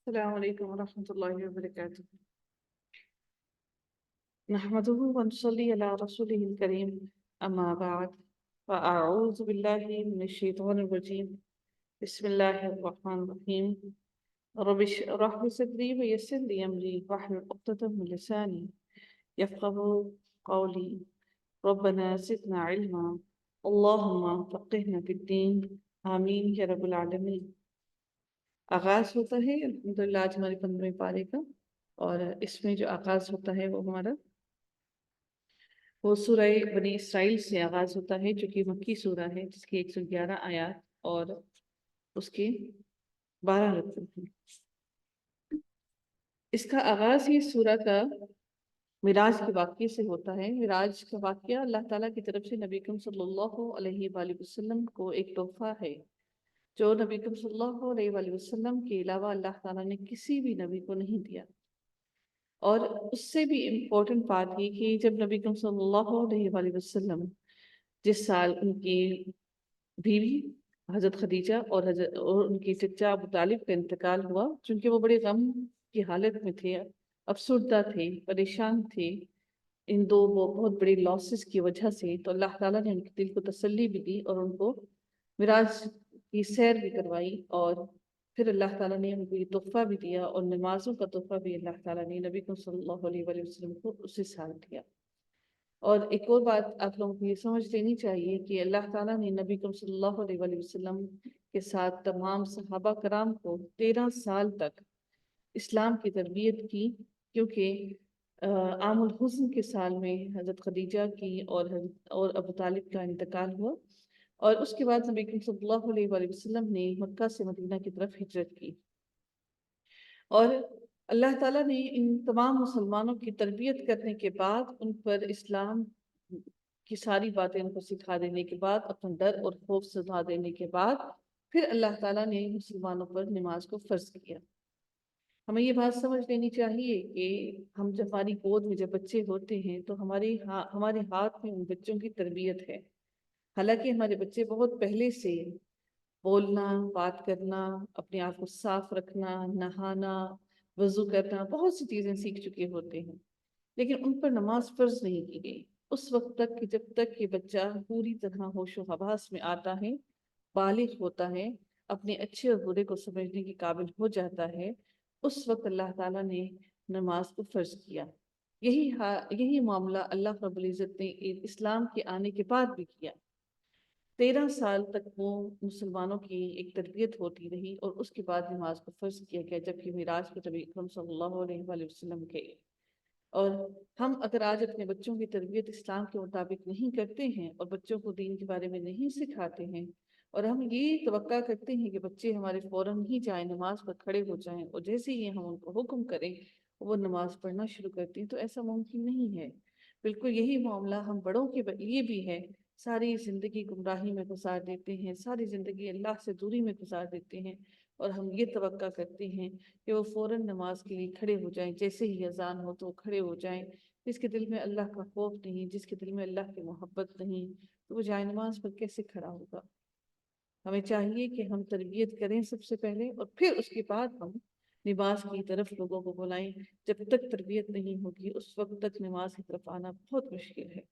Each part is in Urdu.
السلام عليكم ورحمة الله وبركاته. نحمده ونصلي على رسوله الكريم. أما بعد فأعوذ بالله من الشيطان الرجيم. بسم الله الرحمن الرحيم. رب اشرح لي صدري ويسر لي أمري واحلل عقدة من لساني يفقهوا قولي. ربنا زدنا علما اللهم فقهنا في الدين. آمین یا رب العالمین. آغاز ہوتا ہے الحمدللہ آج ہمارے 15ویں پارے کا، اور اس میں جو آغاز ہوتا ہے وہ سورہ بنی اسرائیل سے آغاز ہوتا ہے، جو کہ مکی سورہ ہے، جس کی 111 آیات اور اس کے 12 رکوع ہیں۔ اس کا آغاز ہی سورہ کا معراج کے واقعے سے ہوتا ہے۔ معراج کا واقعہ اللہ تعالیٰ کی طرف سے نبی اکرم صلی اللہ علیہ وآلہ وسلم کو ایک تحفہ ہے، جو نبی اکرم صلی اللہ علیہ وآلہ وسلم کے علاوہ اللہ تعالیٰ نے کسی بھی نبی کو نہیں دیا۔ اور اس سے بھی امپورٹنٹ بات یہ کہ جب نبی اکرم صلی اللہ علیہ وآلہ وسلم جس سال ان کی بیوی حضرت خدیجہ اور ان کی چچا ابو طالب کا انتقال ہوا، چونکہ وہ بڑے غم کی حالت میں تھے، افسردہ تھے، پریشان تھے ان دو بہت بڑی لاسز کی وجہ سے، تو اللہ تعالیٰ نے ان کے دل کو تسلی بھی دی اور ان کو معراج کی سیر بھی کروائی، اور پھر اللہ تعالیٰ نے ان کو یہ تحفہ بھی دیا، اور نمازوں کا تحفہ بھی اللہ تعالیٰ نے نبی کو صلی اللہ علیہ وآلہ وسلم کو اسی سال دیا۔ اور ایک اور بات آپ لوگوں کو یہ سمجھ لینی چاہیے کہ اللہ تعالیٰ نے نبی کو صلی اللہ علیہ وآلہ وسلم کے ساتھ تمام صحابہ کرام کو 13 سال تک اسلام کی تربیت کی، کیونکہ عام الحزن کے سال میں حضرت خدیجہ کی اور ابو طالب کا انتقال ہوا، اور اس کے بعد نبی کریم صلی اللہ علیہ وآلہ وسلم نے مکہ سے مدینہ کی طرف ہجرت کی، اور اللہ تعالیٰ نے ان تمام مسلمانوں کی تربیت کرنے کے بعد ان پر اسلام کی ساری باتیں ان کو سکھا دینے کے بعد، اپنا ڈر اور خوف سجا دینے کے بعد، پھر اللہ تعالیٰ نے مسلمانوں پر نماز کو فرض کیا۔ ہمیں یہ بات سمجھ لینی چاہیے کہ ہم جب ہماری گود میں جب بچے ہوتے ہیں تو ہمارے ہاتھ میں ان بچوں کی تربیت ہے۔ حالانکہ ہمارے بچے بہت پہلے سے بولنا، بات کرنا، اپنے آپ کو صاف رکھنا، نہانا، وضو کرنا، بہت سی چیزیں سیکھ چکے ہوتے ہیں، لیکن ان پر نماز فرض نہیں کی گئی اس وقت تک کہ جب تک یہ بچہ پوری طرح ہوش و حواس میں آتا ہے، بالغ ہوتا ہے، اپنے اچھے اور برے کو سمجھنے کے قابل ہو جاتا ہے، اس وقت اللہ تعالیٰ نے نماز کو فرض کیا۔ یہی معاملہ اللہ رب العزت نے اسلام کے آنے کے بعد بھی کیا۔ 13 سال تک وہ مسلمانوں کی ایک تربیت ہوتی رہی، اور اس کے بعد نماز کو فرض کیا گیا جبکہ معراج کے نبی اکرم صلی اللہ علیہ وآلہ وسلم کے۔ اور ہم اگر آج اپنے بچوں کی تربیت اسلام کے مطابق نہیں کرتے ہیں اور بچوں کو دین کے بارے میں نہیں سکھاتے ہیں، اور ہم یہ توقع کرتے ہیں کہ بچے ہمارے فوراً ہی جائیں نماز پر کھڑے ہو جائیں، اور جیسے ہی ہم ان کو حکم کریں وہ نماز پڑھنا شروع کرتے ہیں، تو ایسا ممکن نہیں ہے۔ بالکل یہی معاملہ ہم بڑوں کے لیے بھی ہے۔ ساری زندگی گمراہی میں گزار دیتے ہیں، ساری زندگی اللہ سے دوری میں گزار دیتے ہیں، اور ہم یہ توقع کرتے ہیں کہ وہ فوراً نماز کے لیے کھڑے ہو جائیں، جیسے ہی اذان ہو تو کھڑے ہو جائیں۔ جس کے دل میں اللہ کا خوف نہیں، جس کے دل میں اللہ کی محبت نہیں، تو وہ جائے نماز پر کیسے کھڑا ہوگا؟ ہمیں چاہیے کہ ہم تربیت کریں سب سے پہلے، اور پھر اس کے بعد ہم نماز کی طرف لوگوں کو بلائیں۔ جب تک تربیت نہیں ہوگی اس وقت تک نماز کی طرف آنا بہت مشکل ہے۔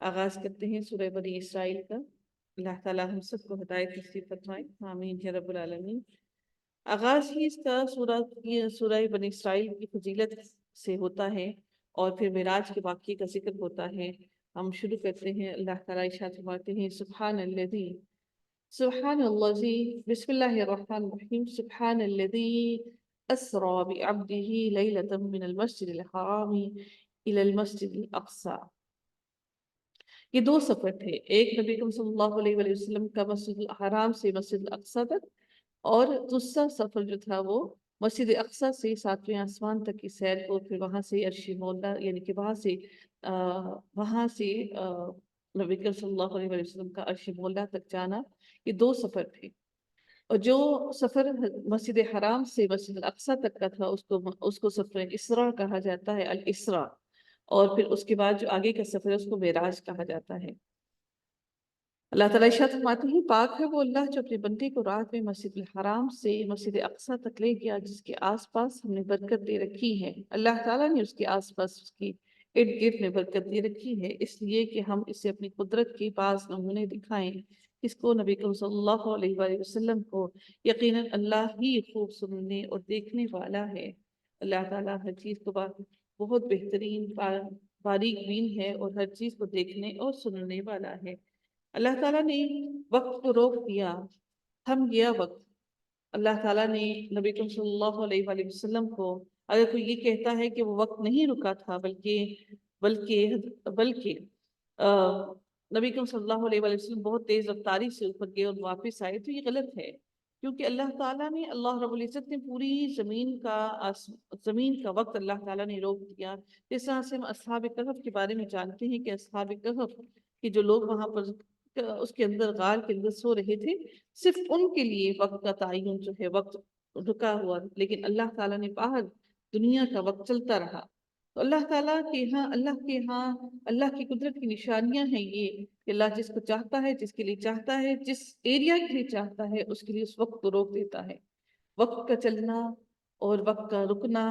آغاز کرتے ہیں سورہ بنی اسرائیل کا۔ اللہ تعالیٰ ہم سب کو ہدایت نصیب فرمائے، آمین یا رب العالمین۔ آغاز ہی اس کا سورہ بنی اسرائیل کی فضیلت سے ہوتا ہے، اور پھر معراج کے واقعے کا ذکر ہوتا ہے۔ ہم شروع کرتے ہیں۔ اللہ تعالیٰ ارشاد فرماتے ہیں، سبحان الذی بسم اللہ الرحمن الرحیم، سبحان الذی اسری بعبده لیلة من المسجد الحرام الی المسجد الاقصی۔ یہ دو سفر تھے، ایک نبی اکرم صلی اللہ علیہ وآلہ وسلم کا مسجد الحرام سے مسجد الاقصی تک، اور دوسرا سفر جو تھا وہ مسجد اقصی سے 7ویں آسمان تک کی سیر کو، پھر وہاں سے عرش مولا، یعنی کہ وہاں سے نبی اکرم صلی اللہ علیہ وآلہ وسلم کا عرش مولا تک جانا، یہ دو سفر تھے۔ اور جو سفر مسجد حرام سے مسجد الاقصی تک کا تھا اس کو سفر اسراء کہا جاتا ہے، الاسراء، اور پھر اس کے بعد جو آگے کا سفر ہے اس کو معراج کہا جاتا ہے۔ اللہ تعالیٰ ارشاد فرماتے ہیں پاک ہے وہ اللہ جو اپنے بندے کو رات میں مسجد الحرام سے مسجد اقصی تک لے گیا، جس کے آس پاس ہم نے برکت دے رکھی ہے۔ اللہ تعالیٰ نے اس کے آس پاس اس کی ارد گرد میں برکت دے رکھی ہے، اس لیے کہ ہم اسے اپنی قدرت کے بعض نمونے دکھائیں۔ اس کو نبی کریم صلی اللہ علیہ وآلہ وسلم کو یقیناً اللہ ہی خوب سننے اور دیکھنے والا ہے۔ اللہ تعالیٰ ہر چیز کو بہت بہترین باریک بین ہے اور ہر چیز کو دیکھنے اور سننے والا ہے۔ اللہ تعالیٰ نے وقت کو روک دیا، تھم گیا وقت۔ اللہ تعالیٰ نے نبی کریم صلی اللہ علیہ وآلہ وسلم کو، اگر کوئی یہ کہتا ہے کہ وہ وقت نہیں رکا تھا بلکہ بلکہ نبی کریم صلی اللہ علیہ وآلہ وسلم بہت تیز رفتاری سے اوپر گئے اور واپس آئے، تو یہ غلط ہے، کیونکہ اللہ تعالیٰ نے، اللہ رب العزت نے پوری زمین کا وقت اللہ تعالیٰ نے روک دیا۔ جس طرح سے ہم اصحاب کہف کے بارے میں جانتے ہیں کہ اصحاب کہف کہ جو لوگ وہاں پر اس کے اندر غار کے اندر سو رہے تھے، صرف ان کے لیے وقت کا تعین جو ہے وقت رکا ہوا، لیکن اللہ تعالیٰ نے باہر دنیا کا وقت چلتا رہا۔ تو اللہ تعالیٰ کے ہاں اللہ کی قدرت کی نشانیاں ہیں یہ کہ اللہ جس کو چاہتا ہے، جس کے لیے چاہتا ہے، جس ایریا کے لیے چاہتا ہے، اس کے لیے اس وقت کو روک دیتا ہے۔ وقت کا چلنا اور وقت کا رکنا،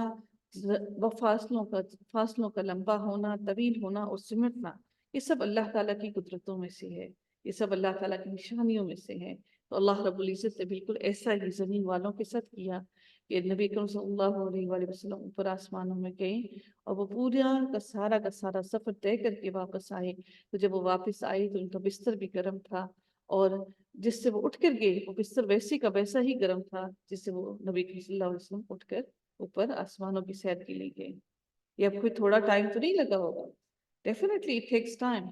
فاصلوں کا لمبا ہونا، طویل ہونا اور سمٹنا، یہ سب اللہ تعالیٰ کی قدرتوں میں سے ہے، یہ سب اللہ تعالیٰ کی نشانیوں میں سے ہے۔ تو اللہ رب العزت نے بالکل ایسا ہی زمین والوں کے ساتھ کیا کہ نبی کریم صلی اللہ علیہ وآلہ وسلم اوپر آسمانوں میں گئے اور وہ پورا کا سارا سفر طے کر کے واپس آئے۔ تو جب وہ واپس آئے تو ان کا بستر بھی گرم تھا، اور جس سے وہ اٹھ کر گئے وہ بستر ویسی کا ویسا ہی گرم تھا جس سے وہ نبی کریم صلی اللہ علیہ وسلم اٹھ کر اوپر آسمانوں کی سیر کے لیے گئے۔ یہ اب کوئی تھوڑا ٹائم تو نہیں لگا ہوگا، ڈیفینیٹلی اٹ ٹیکس ٹائم۔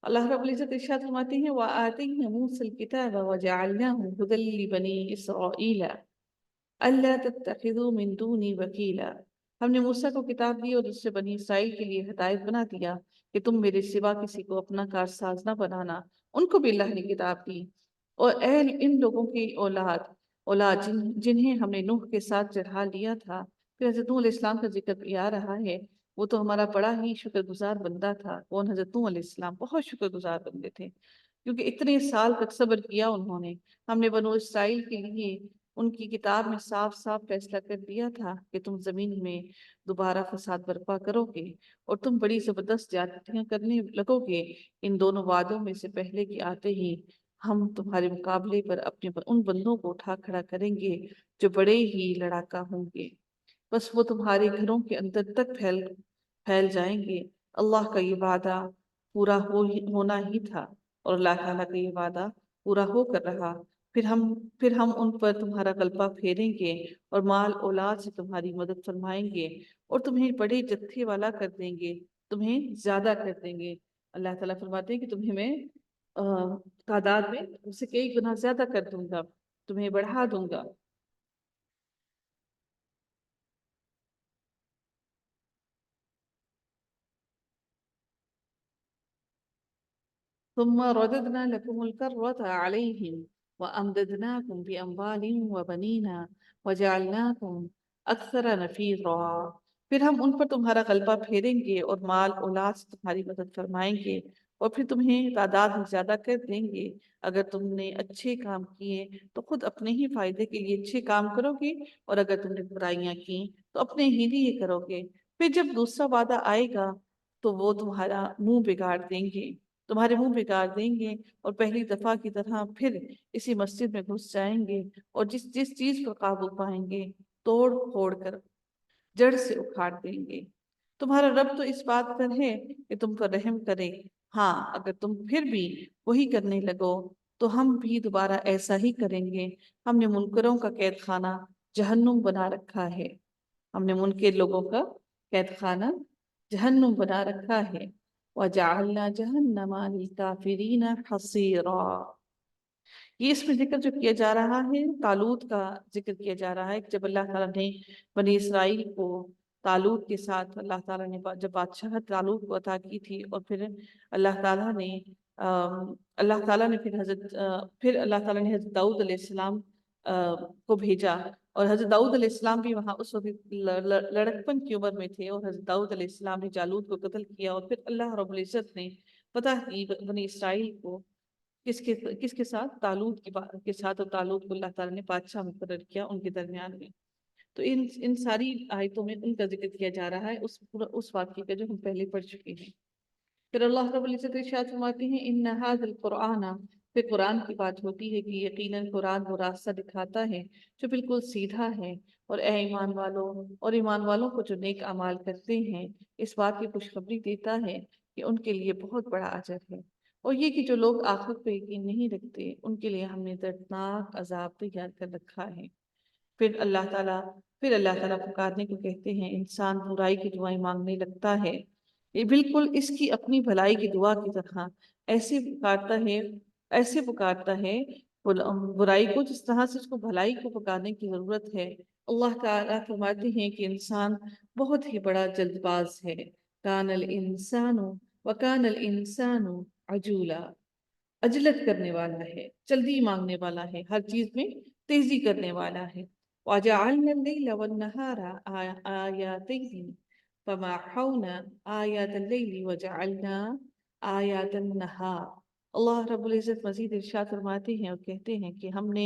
اللہ رب العزت ارشاد فرماتے ہیں وَآتَيْنَا مُوسَى الْكِتَابَ وَجَعَلْنَاهُ هُدًى لِبَنِي إِسْرَائِيلَ أَلَّا تَتَّخِذُوا مِن دُونِي وَكِيلًا۔ ہم نے موسیٰ کو کتاب دی اور اس سے بنی اسرائیل کے لیے ہدایت بنا دیا کہ تم میرے سوا کسی کو اپنا کارساز نہ بنانا۔ ان کو بھی اللہ نے کتاب دی۔ اور اے ان لوگوں کی اولاد جنہیں ہم نے نوح کے ساتھ چڑھا لیا تھا۔ پھر حضرت نوح علیہ السلام کا ذکر بھی آ رہا ہے، وہ تو ہمارا بڑا ہی شکر گزار بندہ تھا۔ کون؟ حضرت نوح علیہ السلام بہت شکر گزار بندے تھے، کیونکہ اتنے سال تک صبر کیا انہوں نے۔ ہم نے بنو اسرائیل کے لیے ان کی کتاب میں صاف صاف فیصلہ کر دیا تھا کہ تم زمین میں دوبارہ فساد برپا کرو گے اور تم بڑی زبردست زیادتیاں کرنے لگو گے۔ ان دونوں وعدوں میں سے پہلے کی آتے ہی ہم تمہارے مقابلے پر اپنے ان بندوں کو اٹھا کھڑا کریں گے جو بڑے ہی لڑاکا ہوں گے، بس وہ تمہارے گھروں کے اندر تک پھیل جائیں گے۔ اللہ کا یہ وعدہ پورا ہونا ہی تھا، اور اللہ تعالیٰ کا یہ وعدہ پورا ہو کر رہا۔ پھر ہم ان پر تمہارا غلبہ پھیریں گے اور مال اولاد سے تمہاری مدد فرمائیں گے اور تمہیں بڑے جتھے والا کر دیں گے، تمہیں زیادہ کر دیں گے۔ اللہ تعالیٰ فرماتے ہیں کہ تمہیں میں تعداد میں تم سے کئی گنا زیادہ کر دوں گا، تمہیں بڑھا دوں گا۔ ثم رددنا لكم الكرة عليهم وأمددناكم بأموال وبنين وجعلناكم أكثر نفيرا۔ پھر ہم ان پر تمہارا غلبہ پھیریں گے اور مال اولاد سے تمہاری مدد فرمائیں گے، اور پھر تمہیں تعداد میں زیادہ کر دیں گے۔ اگر تم نے اچھے کام کیے تو خود اپنے ہی فائدے کے لیے اچھے کام کرو گے، اور اگر تم نے برائیاں کی تو اپنے ہی لیے کرو گے۔ پھر جب دوسرا وعدہ آئے گا تو وہ تمہارا منہ بگاڑ دیں گے، تمہارے منہ بگاڑ دیں گے، اور پہلی دفعہ کی طرح پھر اسی مسجد میں گھس جائیں گے، اور جس چیز پر قابو پائیں گے توڑ پھوڑ کر جڑ سے اکھاڑ دیں گے۔ تمہارا رب تو اس بات پر ہے کہ تم پر رحم کرے، ہاں اگر تم پھر بھی وہی کرنے لگو تو ہم بھی دوبارہ ایسا ہی کریں گے۔ ہم نے منکروں کا قید خانہ جہنم بنا رکھا ہے، ہم نے منکر لوگوں کا قید خانہ جہنم بنا رکھا ہے۔ وَجَعَلْنَا جَهَنَّمَ لِلْكَافِرِينَ حَصِيرًا۔ یہ اس میں ذکر جو کیا جا رہا ہے طالوت کا ذکر کیا جا رہا ہے، کہ جب اللہ تعالیٰ نے بنی اسرائیل کو طالوت کے ساتھ، اللہ تعالیٰ نے جب بادشاہت طالوت کو عطا کی تھی، اور پھر اللہ تعالیٰ نے پھر اللہ تعالیٰ نے حضرت داؤد علیہ السلام کو بھیجا، اور حضرت داؤد علیہ السلام بھی وہاں اس وقت لڑکپن کی عمر میں تھے، اور حضرت داؤد علیہ السلام نے جالوت کو قتل کیا، اور پھر اللہ رب العزت نے فتح کی بنی اسرائیل کو، کس کے ساتھ؟ طالوت کے ساتھ، اور طالوت کو اللہ تعالیٰ نے بادشاہ مقرر کیا ان کے درمیان میں۔ تو ان ساری آیتوں میں ان کا ذکر کیا جا رہا ہے، اس واقعے کا جو ہم پہلے پڑھ چکے ہیں۔ پھر اللہ رب العزت ارشاد فرماتے ہیں ان ھذا القرآن، پھر قرآن کی بات ہوتی ہے کہ یقیناً قرآن وہ راستہ دکھاتا ہے جو بالکل سیدھا ہے، اور اے ایمان والوں، اور ایمان والوں کو جو نیک اعمال کرتے ہیں اس بات کی خوشخبری دیتا ہے کہ ان کے لیے بہت بڑا اجر ہے، اور یہ کہ جو لوگ آخرت پہ یقین نہیں رکھتے ان کے لیے ہم نے دردناک عذاب تیار کر رکھا ہے۔ پھر اللہ تعالیٰ پکارنے کو کہتے ہیں، انسان برائی کی دعائیں مانگنے لگتا ہے، یہ بالکل اس کی اپنی بھلائی کی دعا کی طرح ایسے پکارتا ہے برائی کو جس طرح سے اس کو بھلائی کو پکارنے کی ضرورت ہے۔ اللہ تعالیٰ فرماتے ہیں کہ انسان بہت ہی بڑا جلد باز ہے، کان الانسان وکان الانسان عجولا، عجلت کرنے والا ہے، جلدی مانگنے والا ہے، ہر چیز میں تیزی کرنے والا ہے۔ وَجَعَلْنَا اللَّيْلَ وَالنَّهَارَ آيَاتَيْنِ فَمَحَوْنَا آيَاتَ اللَّيْلِ وَجَعَلْنَا آيَاتَ النَّهَارِ۔ اللہ رب العزت مزید ارشاد فرماتے ہیں اور کہتے ہیں کہ ہم نے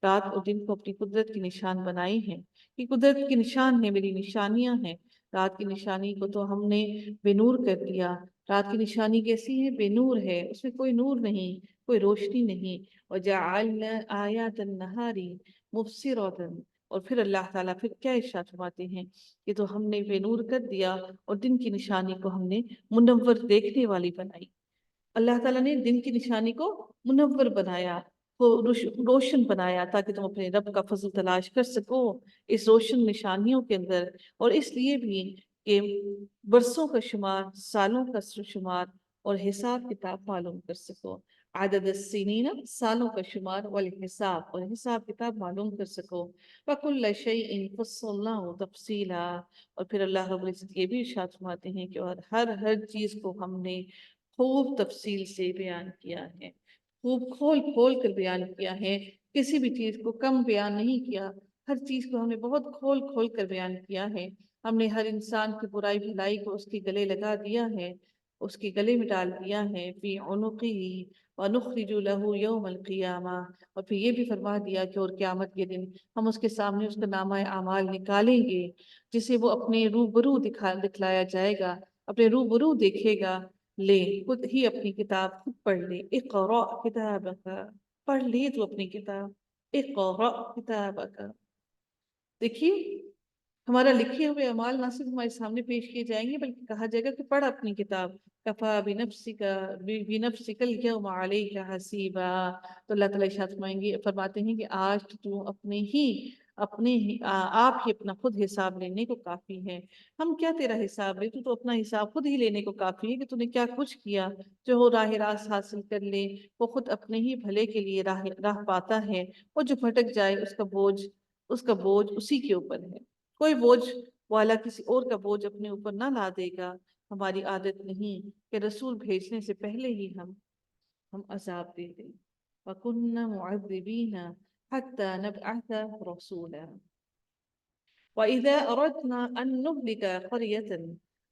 رات اور دن کو اپنی قدرت کی نشان بنائی ہیں، کہ قدرت کی نشان ہے، میری نشانیاں ہیں۔ رات کی نشانی کو تو ہم نے بے نور کر دیا۔ رات کی نشانی کیسی ہے؟ بے نور ہے، اس میں کوئی نور نہیں، کوئی روشنی نہیں۔ وَجَعَلْنَا آيَاتَ النَّهَارِ مُبْصِرَةً، اور پھر اللہ تعالیٰ پھر کیا ارشاد فرماتے ہیں کہ تو ہم نے بے نور کر دیا اور دن کی نشانی کو ہم نے منور دیکھنے والی بنائی۔ اللہ تعالیٰ نے دن کی نشانی کو منور بنایا، روشن بنایا، تاکہ تم اپنے رب کا فضل تلاش کر سکو اس روشن نشانیوں کے اندر، اور اس لیے بھی کہ برسوں کا شمار، سالوں کا شمار اور حساب کتاب معلوم کر سکو۔ عدد السنین، سالوں کا شمار، والحساب، اور حساب کتاب معلوم کر سکو۔ وَكُلَّ شَيْءٍ فَصَّلْنَاهُ تَفْصِيلًا، اور پھر اللہ رب العزت یہ بھی ارشاد فرماتے ہیں کہ اور ہر چیز کو ہم نے خوب تفصیل سے بیان کیا ہے، خوب کھول کھول کر بیان کیا ہے، کسی بھی چیز کو کم بیان نہیں کیا، ہر چیز کو ہم نے بہت کھول کھول کر بیان کیا ہے۔ ہم نے ہر انسان کی برائی بھلائی کو اس کے گلے لگا دیا ہے، اس کے گلے میں ڈال دیا ہے۔ فی عنقہ ونخرج له یوم القیامہ، اور پھر یہ بھی فرما دیا کہ اور قیامت کے دن ہم اس کے سامنے اس کا نامہ اعمال نکالیں گے، جسے وہ اپنے روبرو دکھلایا جائے گا، اپنے روبرو دیکھے گا۔ لے، خود ہی اپنی کتاب خود پڑھ لے، اقرأ کتابک، پڑھ لے تو اپنی کتاب، اقرأ کتابک۔ دیکھیے، ہمارا لکھے ہوئے اعمال نہ صرف ہمارے سامنے پیش کیے جائیں گے بلکہ کہا جائے گا کہ پڑھ اپنی کتاب۔ کفا بنفسک الیوم علیک حسیبا، تو اللہ تعالیٰ ارشاد فرماتے ہیں کہ آج تو آپ ہی اپنا خود حساب لینے کو کافی ہے۔ ہم کیا تیرا حساب لے، تو اپنا حساب خود ہی لینے کو کافی ہے کہ تو نے کیا کچھ کیا۔ جو ہو راہ راست حاصل کر لے وہ خود اپنے ہی بھلے کے لیے راہ پاتا ہے، وہ جو بھٹک جائے اس کا بوجھ اسی کے اوپر ہے۔ کوئی بوجھ والا کسی اور کا بوجھ اپنے اوپر نہ لا دے گا۔ ہماری عادت نہیں کہ رسول بھیجنے سے پہلے ہی ہم عذاب دے دیں۔ وَكُنَّا مُعَذِّبِينَ حَتَّى نَبْعَثَ رَسُولًا وَإِذَا أَرَدْنَا أَن نُهْلِكَ قَرْيَةً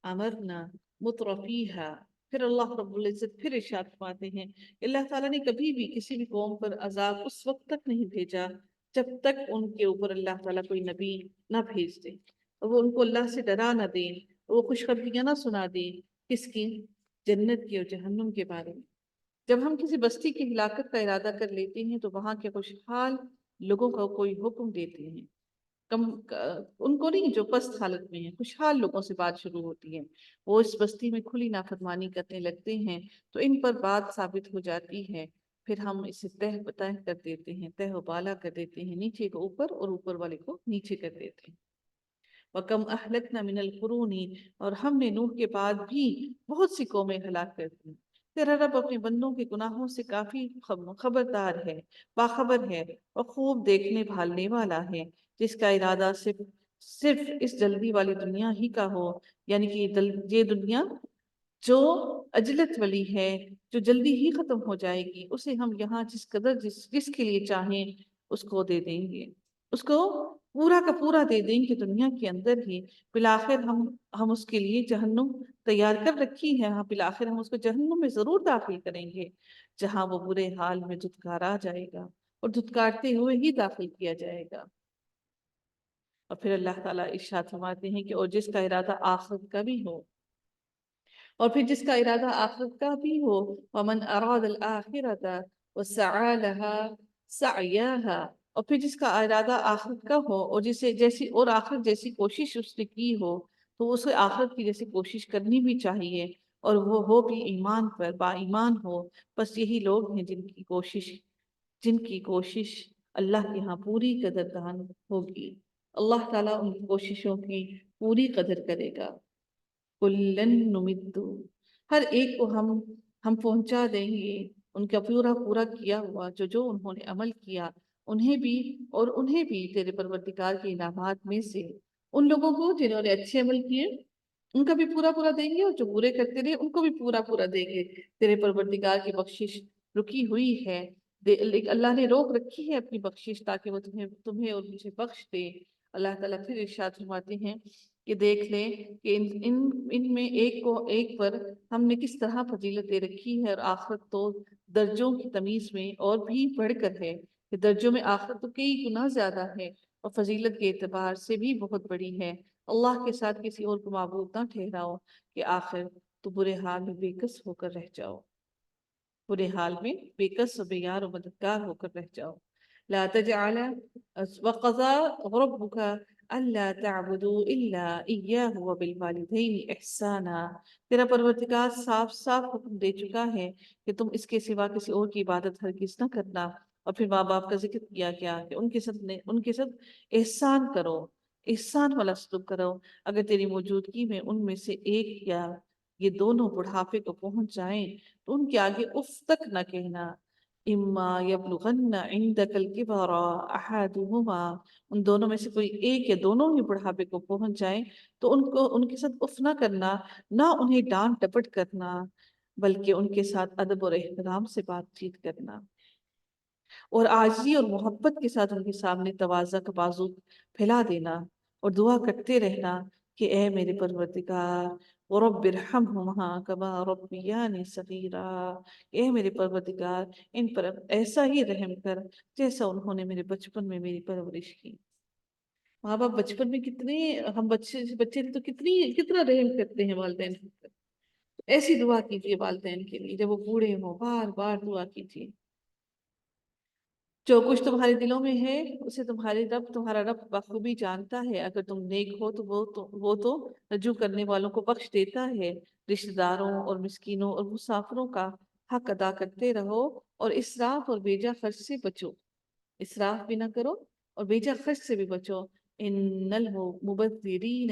أَمَرْنَا مُتْرَفِيهَا۔ پھر اللہ رب العزت پھر ارشاد فرماتے ہیں، اللہ تعالیٰ نے کبھی بھی کسی بھی قوم پر عذاب اس وقت تک نہیں بھیجا جب تک ان کے اوپر اللہ تعالیٰ کوئی نبی نہ بھیج دے، اور وہ ان کو اللہ سے ڈرا نہ دیں، وہ خوشخبریاں نہ سنا دیں۔ کس کی؟ جنت کی اور جہنم کے بارے میں۔ جب ہم کسی بستی کی ہلاکت کا ارادہ کر لیتے ہیں تو وہاں کے خوشحال لوگوں کا کوئی حکم دیتے ہیں، ان کو نہیں جو پست حالت میں ہیں، خوشحال لوگوں سے بات شروع ہوتی ہے۔ وہ اس بستی میں کھلی نافرمانی کرنے لگتے ہیں تو ان پر بات ثابت ہو جاتی ہے، پھر ہم اسے تہ بتہ کر دیتے ہیں، تہ و بالا کر دیتے ہیں، نیچے کو اوپر اور اوپر والے کو نیچے کر دیتے ہیں۔ وَكَمْ أَهْلَكْنَا مِنَ الْقُرُونِ، اور ہم نے نوح کے بعد بھی بہت سی قومیں ہلاک کر دی۔ تیرا رب اپنے بندوں کے گناہوں سے کافی خبردار ہے، باخبر ہے، اور خوب دیکھنے بھالنے والا ہے۔ جس کا ارادہ صرف اس جلدی والی دنیا ہی کا ہو، یعنی کہ یہ دنیا جو عجلت والی ہے، جو جلدی ہی ختم ہو جائے گی، اسے ہم یہاں جس قدر جس کے لیے چاہیں اس کو دے دیں گے۔ اس کو پورا کا پورا دے دیں گے دنیا کے اندر ہی، بالآخر ہم اس کے لیے جہنم تیار کر رکھی ہے، ہاں بالآخر ہم اس کو جہنم میں ضرور داخل کریں گے، جہاں وہ برے حال میں دھتکارا جائے گا اور دھتکارتے ہوئے ہی داخل کیا جائے گا۔ اور پھر اللہ تعالیٰ ارشاد فرماتے ہیں کہ اور جس کا ارادہ آخرت کا بھی ہو، اور پھر جس کا ارادہ آخرت کا بھی ہو، وَمَنْ أَرَادَ الْآخِرَةَ وَسَعَى لَهَا سَعْيَاهَا، اور پھر جس کا ارادہ آخرت کا ہو اور آخرت جیسی کوشش اس نے کی ہو، تو اسے آخرت کی جیسی کوشش کرنی بھی چاہیے، اور وہ ہو بھی ایمان پر، با ایمان ہو۔ بس یہی لوگ ہیں جن کی کوشش اللہ کے ہاں پوری قدردان ہوگی، اللہ تعالیٰ ان کی کوششوں کی پوری قدر کرے گا۔ کُلًّا نُمِدُّ، ہر ایک کو ہم پہنچا دیں گے ان کا پورا کیا ہوا جو انہوں نے عمل کیا، انہیں بھی تیرے پروردگار کے انعامات میں سے، ان لوگوں کو جنہوں نے اچھے عمل کیے ان کا بھی پورا دیں گے، اور جو برے کرتے رہے ان کو بھی پورا دیں گے۔ تیرے پروردگار کی بخشش رکی ہوئی ہے، اللہ نے روک رکھی ہے اپنی بخشش، تاکہ وہ تمہیں اور مجھے بخش دے۔ اللہ تعالیٰ پھر ارشاد فرماتے ہیں کہ دیکھ لیں کہ ان میں ایک پر ہم نے کس طرح فضیلت دے رکھی ہے، اور آخرت تو درجوں کی تمیز میں اور بھی بڑھ کر ہے، کہ درجوں میں آخرت تو کئی گنا زیادہ ہے، اور فضیلت کے اعتبار سے بھی بہت بڑی ہے۔ اللہ کے ساتھ کسی اور کو معبود نہ ٹھہراؤ کہ آخر تو برے حال میں بے کس ہو کر رہ جاؤ، برے حال میں بے کس و بے یار و مددگار ہو کر رہ جاؤ۔ لا تجعل وقضى ربك ألا تعبدوا إلا إياه وبالوالدين إحسانا، تیرا پروردگار صاف حکم دے چکا ہے کہ تم اس کے سوا کسی اور کی عبادت ہرگز نہ کرنا، اور پھر ماں باپ کا ذکر کیا گیا کہ ان کے ساتھ احسان کرو، احسان والا سلوک کرو۔ اگر تیری موجودگی میں ان میں سے ایک یا یہ دونوں بڑھاپے کو پہنچ جائیں تو ان کے آگے اف تک نہ کہنا۔ اما یبلغن عندک الکبر احدہما، ان دونوں میں سے کوئی ایک یا دونوں ہی بڑھاپے کو پہنچ جائیں تو ان کے ساتھ اف نہ کرنا، نہ انہیں ڈانٹ ڈپٹ کرنا، بلکہ ان کے ساتھ ادب اور احترام سے بات چیت کرنا، اور عاجزی اور محبت کے ساتھ ان کے سامنے تواضع کا بازو پھیلا دینا، اور دعا کرتے رہنا کہ اے میرے پروردگار وَرَبِّ ارْحَمْهُمَا كَمَا رَبِّيَانِي صَغِيرًا، اے میرے پروردگار ان پر ایسا ہی رحم کر جیسا انہوں نے میرے بچپن میں میری پرورش کی۔ ماں باپ بچپن میں ہم بچے تھے تو کتنا رحم کرتے ہیں والدین پر، ایسی دعا کیجیے والدین کے لیے جب وہ بوڑھے ہوں، بار بار دعا کیجیے۔ جو کچھ تمہارے دلوں میں ہے اسے تمہارا رب بخوبی جانتا ہے، اگر تم نیک ہو تو وہ تو رجوع کرنے والوں کو بخش دیتا ہے۔ رشتہ داروں اور مسکینوں اور مسافروں کا حق ادا کرتے رہو، اور اسراف اور بیجا خرچ سے بچو، اسراف بھی نہ کرو اور بیجا خرچ سے بھی بچو۔ ان المبذرین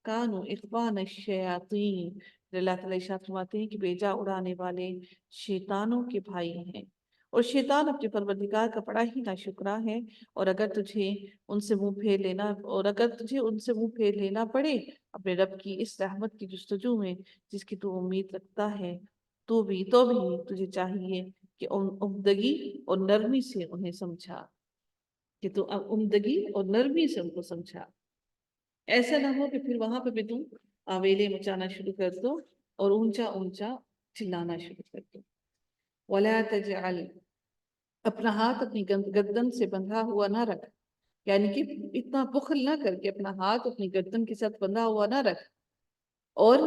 کانوا اخوان الشیاطین، اللہ تعالیٰ ارشاد فرماتے ہیں کہ بیجا اڑانے والے شیطانوں کے بھائی ہیں، اور شیطان اپنے پروردگار کا بڑا ہی ناشکرا ہے، اور اگر تجھے ان سے منہ پھیر لینا پڑے اپنے رب کی اس رحمت کی جستجو میں جس کی تو امید رکھتا ہے، تو بھی تجھے چاہیے کہ عمدگی اور نرمی سے انہیں سمجھا، کہ تو عمدگی اور نرمی سے ان کو سمجھا۔ ایسا نہ ہو کہ پھر وہاں پہ بھی تم آویلے مچانا شروع کر دو اور اونچا چلانا شروع کر دو۔ وَلَا تَجْعَلْ، اپنا ہاتھ اپنی گردن سے بندھا ہوا نہ رکھ، یعنی کہ اتنا بخل نہ کر کے اپنا ہاتھ اپنی گردن کے ساتھ بندھا ہوا نہ رکھ، اور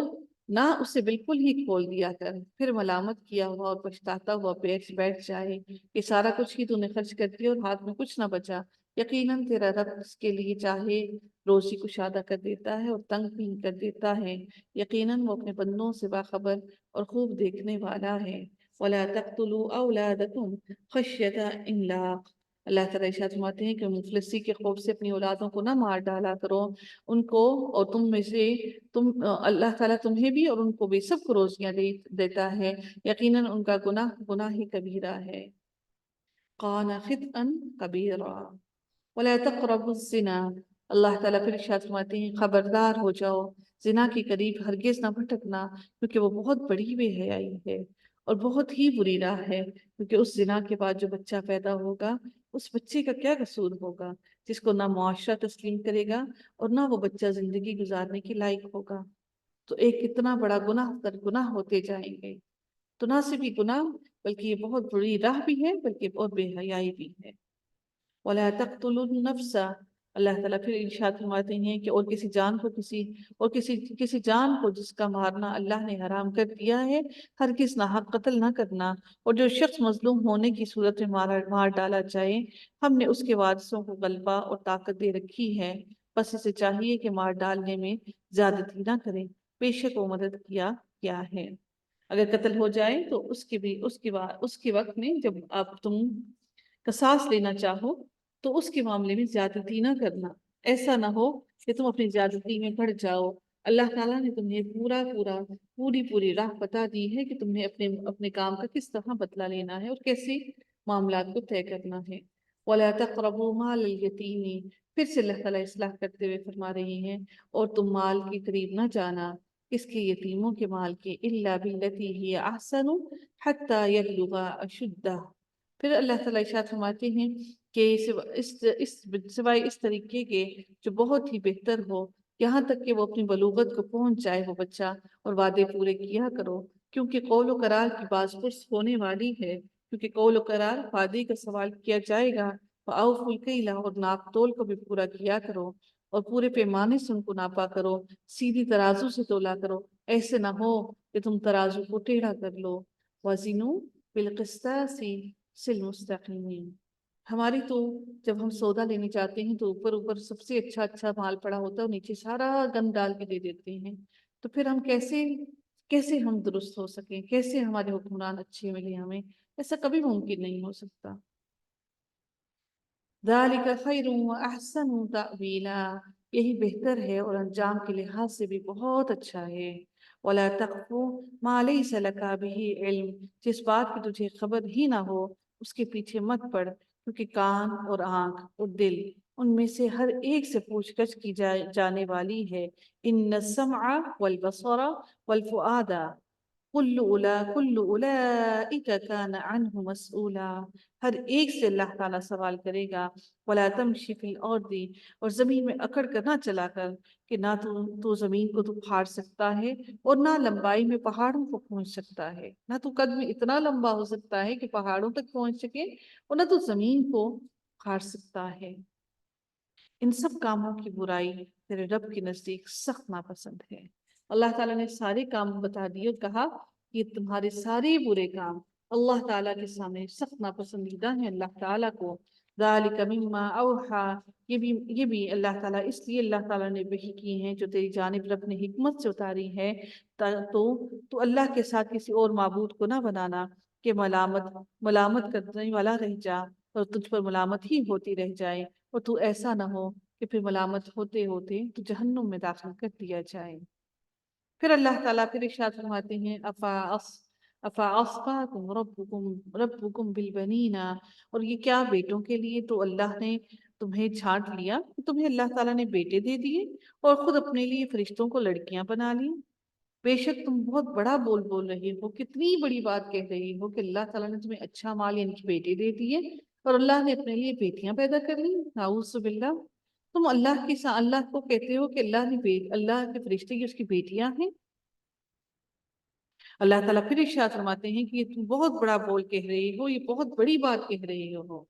نہ اسے بالکل ہی کھول دیا کر، پھر ملامت کیا ہوا اور پچھتاتا ہوا بیٹھ جائے کہ سارا کچھ ہی تو نے خرچ کر دیا اور ہاتھ میں کچھ نہ بچا۔ یقیناً تیرا رب اس کے لیے چاہے روزی کشادہ کر دیتا ہے اور تنگ بھی کر دیتا ہے، یقیناً وہ اپنے بندوں سے باخبر اور خوب دیکھنے والا ہے۔ وَلَا تَقْتُلُوا أَوْلَادَكُمْ خَشْيَةَ إِمْلَاقٍ، اللہ تعالیٰ ارشاد فرماتے ہیں کہ مفلسی کے خوف سے اپنی اولادوں کو نہ مار ڈالا کرو، ان کو اور تم میں سے اللہ تعالیٰ تمہیں بھی اور ان کو بھی سب کو روزیاں دیتا ہے، یقیناً ان کا گناہ ہی کبیرہ ہے۔ قَانَ خِطْأً كَبِيرًا وَلَا تَقْرَبُوا الزِّنَا، اللہ تعالیٰ پھر ارشاد فرماتے ہیں خبردار ہو جاؤ، زنا کے قریب ہرگز نہ بھٹکنا، کیونکہ وہ بہت بڑی بے حیائی ہے۔ اور بہت ہی بری راہ ہے، کیونکہ اس زنا کے بعد جو بچہ پیدا ہوگا اس بچے کا کیا قصور ہوگا جس کو نہ معاشرہ تسلیم کرے گا اور نہ وہ بچہ زندگی گزارنے کے لائق ہوگا۔ تو ایک کتنا بڑا گناہ در گناہ ہوتے جائیں گے۔ تو نہ صرف یہ گناہ بلکہ یہ بہت بری راہ بھی ہے، بلکہ بہت بے حیائی بھی ہے۔ وَلَا تَقْتُلُوا النَّفْسَ، اللہ تعالیٰ پھر ارشاد فرماتے ہیں کہ اور کسی جان کو کسی جان کو جس کا مارنا اللہ نے حرام کر دیا ہے، ہرگز ناحق قتل نہ کرنا، اور جو شخص مظلوم ہونے کی صورت میں مار ڈالا جائے، ہم نے اس کے وارثوں کو غلبہ اور طاقت دے رکھی ہے، بس اسے چاہیے کہ مار ڈالنے میں زیادتی نہ کریں، بے شک وہ مدد کیا ہے۔ اگر قتل ہو جائے تو اس کے وقت میں جب آپ تم قصاص لینا چاہو تو اس کے معاملے میں زیادتی نہ کرنا، ایسا نہ ہو کہ تم اپنی زیادتی میں پڑ جاؤ۔ اللہ تعالیٰ نے تمہیں پوری راہ بتا دی ہے کہ تمہیں اپنے کام کا کس طرح بدلہ لینا ہے اور کیسے معاملات کو طے کرنا ہے۔ وَلَا تَقْرَبُوا مَالَ الْيَتِيمِ، پھر سے اللہ تعالیٰ اصلاح کرتے ہوئے فرما رہی ہیں، اور تم مال کے قریب نہ جانا، اس کے یتیموں کے مال کے، إِلَّا بِالَّتِي هِيَ أَحْسَنُ حَتَّى يَبْلُغَ أَشُدَّهُ۔ پھر اللہ تعالیٰ ارشاد فرماتے ہیں کہ سوائے اس طریقے کے جو بہت ہی بہتر ہو، یہاں تک کہ وہ اپنی بلوغت کو پہنچ جائے وہ بچہ، اور وعدے پورے کیا کرو، کیونکہ قول و قرار کی باز پرس ہونے والی ہے، کیونکہ قول و قرار وعدے کا سوال کیا جائے گا۔ وَأَوْفُوا الْكَيْلَ، اور ناپ تول کو بھی پورا کیا کرو، اور پورے پیمانے سے ان کو ناپا کرو، سیدھی ترازو سے تولا کرو، ایسے نہ ہو کہ تم ترازو کو ٹیڑھا کر لو۔ وَزِنُوا بِالْقِسْطَاسِ الْمُسْتَقِيمِ، ہماری تو جب ہم سودا لینے جاتے ہیں تو اوپر سب سے اچھا مال پڑا ہوتا ہے اور نیچے سارا گند ڈال کے دے دیتے ہیں، تو پھر ہم کیسے ہم درست ہو سکیں، کیسے ہمارے حکمران اچھے ملیں ہمیں؟ ایسا کبھی ممکن نہیں ہو سکتا۔ ذَلِكَ خَيْرٌ وَأَحْسَنُ تَأْوِيلًا، یہی بہتر ہے اور انجام کے لحاظ سے بھی بہت اچھا ہے۔ وَلَا تَقْفُ مَا لَيْسَ لَكَ بِهِ عِلْمٌ، جس بات کی تجھے خبر ہی نہ ہو اس کے پیچھے مت پڑ، کیونکہ کان اور آنکھ اور دل ان میں سے ہر ایک سے پوچھ گچھ کی جانے والی ہے۔ إِنَّ السَّمْعَ وَالْبَصَرَ وَالْفُؤَادَ کل اولئک کان عنہ مسئولا، ہر ایک سے اللہ تعالیٰ سوال کرے گا۔ ولا تمشی فی الارض، اور زمین میں اکڑ کر نہ چلا کر، کہ نہ تو زمین کو تو پھاڑ سکتا ہے اور نہ لمبائی میں پہاڑوں کو پہنچ سکتا ہے، نہ تو قد میں اتنا لمبا ہو سکتا ہے کہ پہاڑوں تک پہنچ سکے اور نہ تو زمین کو پھاڑ سکتا ہے۔ ان سب کاموں کی برائی تیرے رب کے نزدیک سخت ناپسند ہے۔ اللہ تعالیٰ نے سارے کام بتا دیے اور کہا کہ تمہارے سارے برے کام اللہ تعالیٰ کے سامنے سخت ناپسندیدہ ہیں اللہ تعالیٰ کو۔ ذَلِكَ مِمَّا أَوْحَى، یہ بھی اللہ تعالیٰ اس لیے اللہ تعالیٰ نے وحی کی ہیں جو تیری جانب رب نے حکمت سے اتاری ہے، تو اللہ کے ساتھ کسی اور معبود کو نہ بنانا کہ ملامت کرنے والا رہ جا اور تجھ پر ملامت ہی ہوتی رہ جائے، اور تو ایسا نہ ہو کہ پھر ملامت ہوتے ہوتے تو جہنم میں داخل کر دیا جائے۔ پھر اللہ تعالیٰ پھر ارشاد فرماتے ہیں افاصفاکم ربکم بالبنین، اور یہ کیا بیٹوں کے لیے تو اللہ نے تمہیں چھانٹ لیا، تمہیں اللہ تعالیٰ نے بیٹے دے دیے اور خود اپنے لیے فرشتوں کو لڑکیاں بنا لی۔ بے شک تم بہت بڑا بول رہے ہو، کتنی بڑی بات کہہ رہی ہو کہ اللہ تعالیٰ نے تمہیں اچھا مال یعنی کہ بیٹے دے دیے اور اللہ نے اپنے لیے بیٹیاں پیدا کر لی۔ نعوذ باللہ، تم اللہ کو کہتے ہو کہ اللہ کے فرشتے کی اس کی بیٹیاں ہیں۔ اللہ تعالیٰ پھر ارشاد فرماتے ہیں کہ یہ تم بہت بڑا بول کہہ رہی ہو، یہ بہت بڑی بات کہہ رہی ہو۔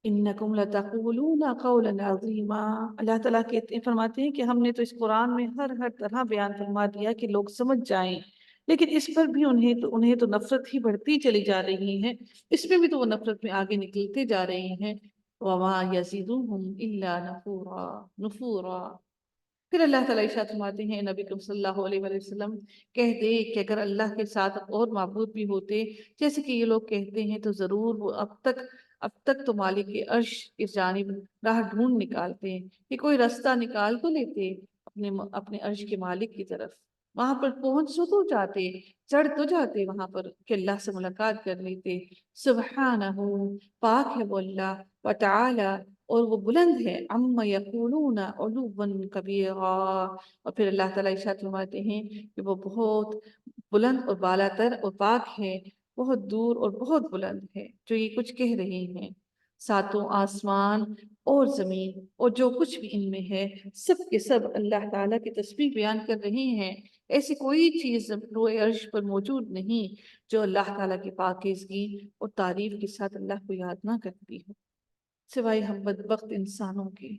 انکم لتقولون قولا عظیما، اللہ تعالیٰ فرماتے ہیں کہ ہم نے تو اس قرآن میں ہر طرح بیان فرما دیا کہ لوگ سمجھ جائیں، لیکن اس پر بھی انہیں تو نفرت ہی بڑھتی چلی جا رہی ہے، اس میں بھی تو وہ نفرت میں آگے نکلتے جا رہے ہیں۔ وما یزیدهم الا نفورا۔ پھر اللہ تعالیٰ ارشاد فرماتے ہیں نبی کریم صلی اللہ علیہ وآلہ وسلم، کہہ دے کہ اگر اللہ کے ساتھ اور معبود بھی ہوتے جیسے کہ یہ لوگ کہتے ہیں تو ضرور وہ اب تک تو مالک عرش اس جانب راہ ڈھونڈ نکالتے، کہ کوئی رستہ نکال تو لیتے اپنے عرش کے مالک کی طرف۔ وہاں پر پہنچ تو جاتے، چڑھ تو جاتے وہاں پر کہ اللہ سے ملاقات کر لیتے۔ سبحانہ، پاک ہے وہ اللہ، وتعالی، اور وہ بلند ہے، عما یقولون علوا کبیرا، اور پھر اللہ تعالیٰ ارشاد فرماتے ہیں کہ وہ بہت بلند اور بالا تر اور پاک ہے، بہت دور اور بہت بلند ہے جو یہ کچھ کہہ رہے ہیں۔ ساتوں آسمان اور زمین اور جو کچھ بھی ان میں ہے، سب کے سب اللہ تعالیٰ کی تسبیح بیان کر رہے ہیں۔ ایسی کوئی چیز روئے عرش پر موجود نہیں جو اللہ تعالیٰ کی پاکیزگی اور تعریف کے ساتھ اللہ کو یاد نہ کرتی ہو، سوائے ہم بدبخت انسانوں کے۔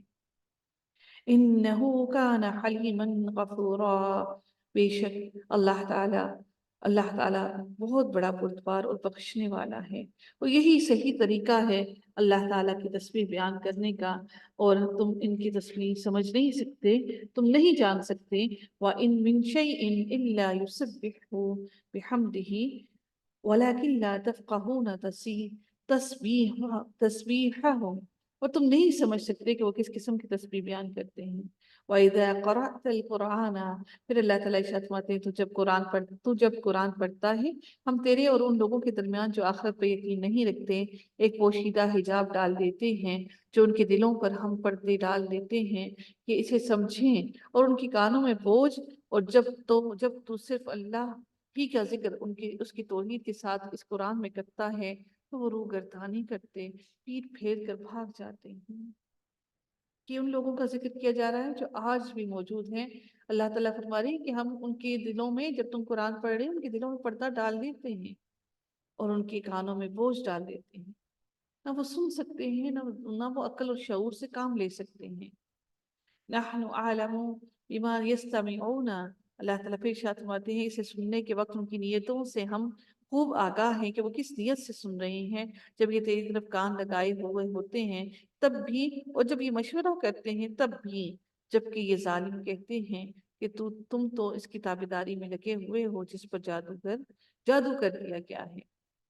انہو کان حلیما غفورا، بے شک اللہ تعالیٰ بہت بڑا بردبار اور بخشنے والا ہے، اور یہی صحیح طریقہ ہے اللہ تعالیٰ کی تسبیح بیان کرنے کا، اور تم ان کی تسبیح سمجھ نہیں سکتے، تم نہیں جان سکتے۔ وَإِن مِّن شَيْءٍ إِلَّا يُسَبِّحُ بِحَمْدِهِ وَلَكِنْ لَا تَفْقَهُونَ تَسْبِيحَهُمْ، اور تم نہیں سمجھ سکتے کہ وہ کس قسم کی تسبیح بیان کرتے ہیں۔ وَإِذَا قَرَأْتَ الْقُرْآنَ، پھر اللہ تعالیٰ ارشاد فرماتے ہیں تو جب قرآن پڑھتا ہے، ہم تیرے اور ان لوگوں کے درمیان جو آخرت پہ یقین نہیں رکھتے ایک پوشیدہ حجاب ڈال دیتے ہیں، جو ان کے دلوں پر ہم پردے ڈال دیتے ہیں کہ اسے سمجھیں، اور ان کی کانوں میں بوجھ، اور جب تو صرف اللہ ہی کا ذکر اس کی توحید کے ساتھ اس قرآن میں کرتا ہے تو وہ روح گردانی کرتے، پیٹ پھیر کر بھاگ جاتے ہیں۔ کہ ان لوگوں کا ذکر کیا جا رہا ہے جو آج بھی موجود ہیں۔ اللہ تعالیٰ فرما رہے ہیں کہ ہم ان کے دلوں میں، جب تم قرآن پڑھ رہے ہیں، ان کے دلوں میں پردہ ڈال دیتے ہیں اور ان کے کانوں میں بوجھ ڈال دیتے ہیں، نہ وہ سن سکتے ہیں، نہ وہ عقل اور شعور سے کام لے سکتے ہیں۔ نحن اعلم بما یستمعون، اللہ تعالیٰ پھر ارشاد فرماتے ہیں اسے سننے کے وقت ان کی نیتوں سے ہم خوب آگاہ ہیں کہ وہ کس نیت سے سن رہے ہیں۔ جب یہ تیری طرف کان لگائے ہوئے ہوتے ہیں تب بھی، اور جب یہ مشورہ کرتے ہیں تب بھی، جبکہ یہ ظالم کہتے ہیں کہ تم تو اس کی تابعداری میں لگے ہوئے ہو جس پر جادو کر دیا گیا ہے۔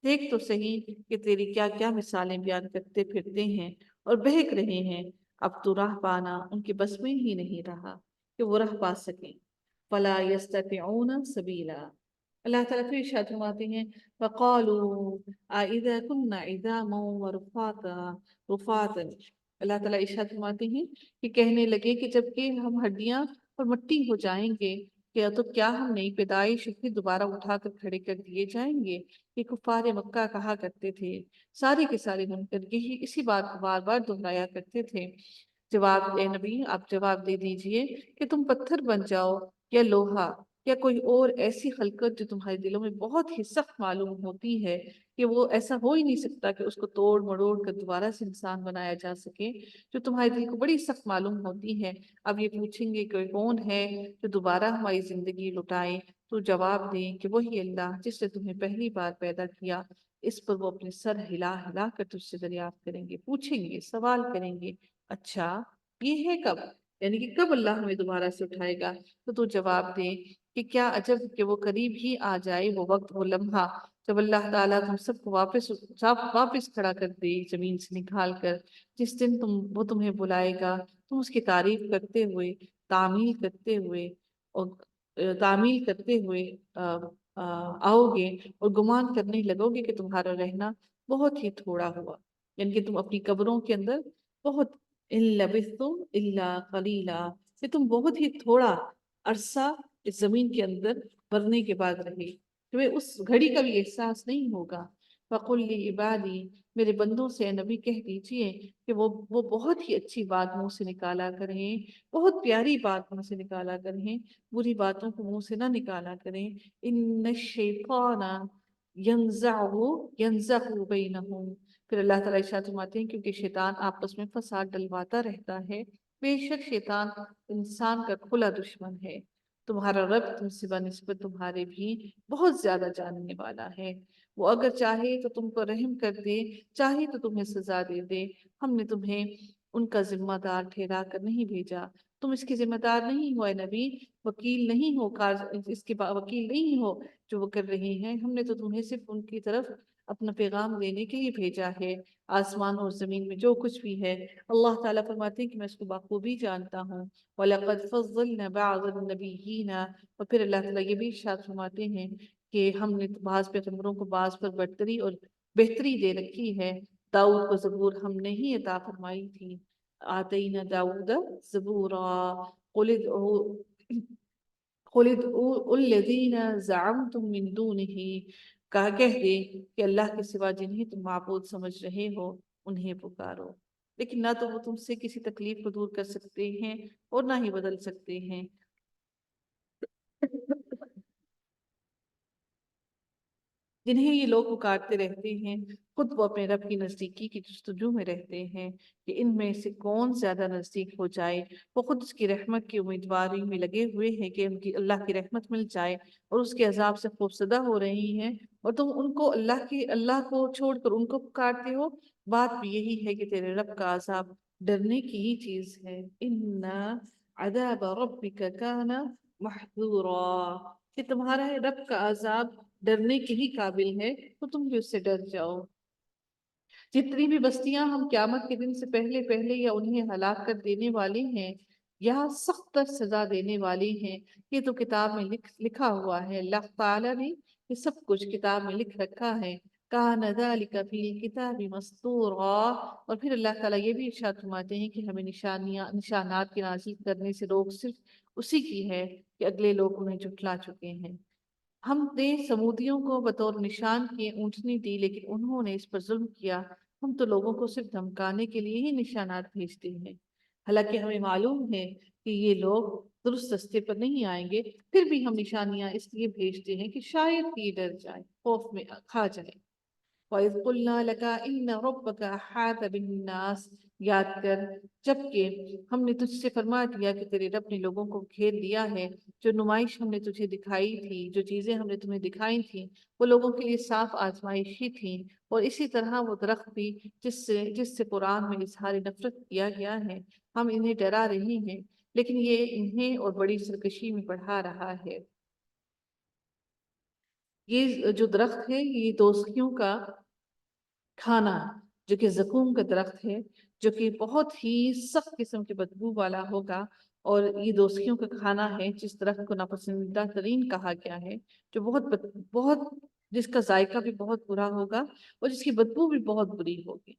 دیکھ تو صحیح کہ تیری کیا کیا مثالیں بیان کرتے پھرتے ہیں اور بہک رہے ہیں، اب تو راہ پانا ان کے بس میں ہی نہیں رہا کہ وہ راہ پا سکیں۔ فلا یستطیعون سبیلا، اللہ تعالیٰ پھر ارشاد فرماتے ہیں فقالوا اذا كنا عظاما ورفاتا، اللہ تعالیٰ ارشاد فرماتے ہیں کہ کہنے لگے کہ جب کہ ہم ہڈیاں اور مٹی ہو جائیں گے تو کیا ہم نئی پیدائش پھر دوبارہ اٹھا کر کھڑے کر دیے جائیں گے۔ یہ کفار مکہ کہا کرتے تھے، سارے کے سارے منکر یہی اسی بات کو بار بار دہرایا کرتے تھے۔ جواب اے نبی، آپ جواب دے دیجئے کہ تم پتھر بن جاؤ یا لوہا یا کوئی اور ایسی خلقت جو تمہارے دلوں میں بہت ہی سخت معلوم ہوتی ہے کہ وہ ایسا ہو ہی نہیں سکتا کہ اس کو توڑ مڑوڑ کر دوبارہ سے انسان بنایا جا سکے، جو تمہارے دل کو بڑی سخت معلوم ہوتی ہے۔ اب یہ پوچھیں گے کہ کون ہے جو دوبارہ ہماری زندگی لٹائے، تو جواب دیں کہ وہی اللہ جس نے تمہیں پہلی بار پیدا کیا۔ اس پر وہ اپنے سر ہلا ہلا کر تجھ سے دریافت کریں گے، پوچھیں گے، سوال کریں گے، اچھا یہ ہے کب، یعنی کہ کب اللہ ہمیں دوبارہ سے اٹھائے گا؟ تو جواب دے کہ کیا عجب کہ وہ قریب ہی آ جائے وہ وقت، وہ لمحہ جب اللہ تعالیٰ تم سب کو واپس کھڑا کر دے زمین سے نکال کر، جس دن وہ تمہیں بلائے گا، تم اس کی تعریف کرتے ہوئے، تعمیل کرتے ہوئے اور تعمیل کرتے ہوئے آؤ گے، اور گمان کرنے لگو گے کہ تمہارا رہنا بہت ہی تھوڑا ہوا، یعنی کہ تم اپنی قبروں کے اندر بہت ان لبثتم الا قلیلا، کہ تم بہت ہی تھوڑا عرصہ اس زمین کے اندر مرنے کے بعد رہے، تمہیں اس گھڑی کا بھی احساس نہیں ہوگا۔ فَقُلْ لِعِبَادِي، میرے بندوں سے اے نبی کہہ دیجئے کہ وہ بہت ہی اچھی بات منہ سے نکالا کریں، بہت پیاری بات منہ سے نکالا کریں، بری باتوں کو منہ سے نہ نکالا کریں۔ إِنَّ الشَّيْطَانَ يَنزَغُ بَيْنَهُمْ، پھر اللہ تعالیٰ ارشاد فرماتے ہیں کیونکہ شیطان آپس میں فساد ڈلواتا رہتا ہے، بے شک شیطان انسان کا کھلا دشمن ہے، تمہارا رب تم سے بنسبت تمہارے بھی بہت زیادہ جاننے والا ہے۔ وہ اگر چاہے تو تم کو رحم کر دے، چاہے تو تمہیں سزا دے دے، ہم نے تمہیں ان کا ذمہ دار ٹھہرا کر نہیں بھیجا، تم اس کے ذمہ دار نہیں ہو اے نبی، وکیل نہیں ہو جو وہ کر رہے ہیں، ہم نے تو تمہیں صرف ان کی طرف اپنا پیغام دینے کے لیے بھیجا ہے، آسمان اور زمین میں جو کچھ بھی ہے۔ اللہ تعالیٰ فرماتے ہیں کہ میں اس کو بخوبی جانتا ہوں۔ وَلَقَدْ فَضَّلْنَا بَعْضَ النَّبِيِّينَ، اور پھر اللہ تعالیٰ یہ بھی ارشاد فرماتے ہیں کہ ہم نے بعض پیغمبروں کو بعض پر برتری اور بہتری دے رکھی ہے۔ داؤد کو زبور ہم نے ہی عطا فرمائی تھی۔ آتینا داؤد زبورا، قل ادعوا قل ادعوا الذین زعمتم من دونہ، کہہ دے کہ اللہ کے سوا جنہیں تم معبود سمجھ رہے ہو انہیں پکارو، لیکن نہ تو وہ تم سے کسی تکلیف کو دور کر سکتے ہیں اور نہ ہی بدل سکتے ہیں۔ جنہیں یہ لوگ پکارتے رہتے ہیں، خود وہ اپنے رب کی نزدیکی کی جستجو میں رہتے ہیں کہ ان میں سے کون زیادہ نزدیک ہو جائے۔ وہ خود اس کی رحمت کی امیدواری میں لگے ہوئے ہیں کہ ان کی اللہ کی رحمت مل جائے، اور اس کے عذاب سے خوفزدہ ہو رہی ہیں، اور تم ان کو اللہ کو چھوڑ کر ان کو پکارتے ہو۔ بات بھی یہی ہے کہ تیرے رب کا عذاب ڈرنے کی ہی چیز ہے۔ ان عذاب ربک کان محذورا، کہ تمہارا رب کا عذاب ڈرنے کے ہی قابل ہے، تو تم بھی اس سے ڈر جاؤ۔ جتنی بھی بستیاں ہم قیامت کے دن سے پہلے پہلے یا انہیں ہلاک کر دینے والے ہیں یا سخت تر سزا دینے والے ہیں، یہ تو کتاب میں لکھا ہوا ہے۔ اللہ تعالیٰ نے یہ سب کچھ کتاب میں لکھ رکھا ہے۔ کان ذالک فی الکتاب مسطورا، اور پھر اللہ تعالیٰ یہ بھی ارشاد فرماتے ہیں کہ ہمیں نشانات کے نازل کرنے سے روک صرف اسی کی ہے کہ اگلے لوگ انہیں جھٹلا چکے ہیں۔ ہم نے سمودیوں کو بطور نشان کیے اونٹنی دی، لیکن انہوں نے اس پر ظلم کیا۔ ہم تو لوگوں کو صرف دھمکانے کے لیے ہی نشانات بھیجتے ہیں، حالانکہ ہمیں معلوم ہے کہ یہ لوگ درست رستے پر نہیں آئیں گے، پھر بھی ہم نشانیاں اس لیے بھیجتے ہیں کہ شاید یہ ڈر جائیں، خوف میں کھا جائیں۔ وَإِذْ قُلْنَا لَكَ إِنَّ رَبَّكَ أَحَاطَ بِالنَّاسِ، یاد کر جبکہ ہم نے تجھ سے فرما دیا کہ تیرے رب نے لوگوں کو گھیر لیا ہے۔ جو نمائش ہم نے تجھے دکھائی تھی، جو چیزیں ہم نے تمہیں دکھائی تھیں، وہ لوگوں کے لیے صاف آزمائش ہی تھیں، اور اسی طرح وہ درخت بھی جس سے قرآن میں اظہار نفرت کیا گیا ہے، ہم انہیں ڈرا رہے ہیں، لیکن یہ انہیں اور بڑی سرکشی میں پڑھا رہا ہے۔ یہ جو درخت ہے یہ دوزخیوں کا کھانا، جو کہ زقوم کا درخت ہے، جو کہ بہت ہی سخت قسم کے بدبو والا ہوگا، اور یہ دوزخیوں کا کھانا ہے جس درخت کو ناپسندیدہ ترین کہا گیا ہے، جو بہت جس کا ذائقہ بھی بہت برا ہوگا اور جس کی بدبو بھی بہت بری ہوگی۔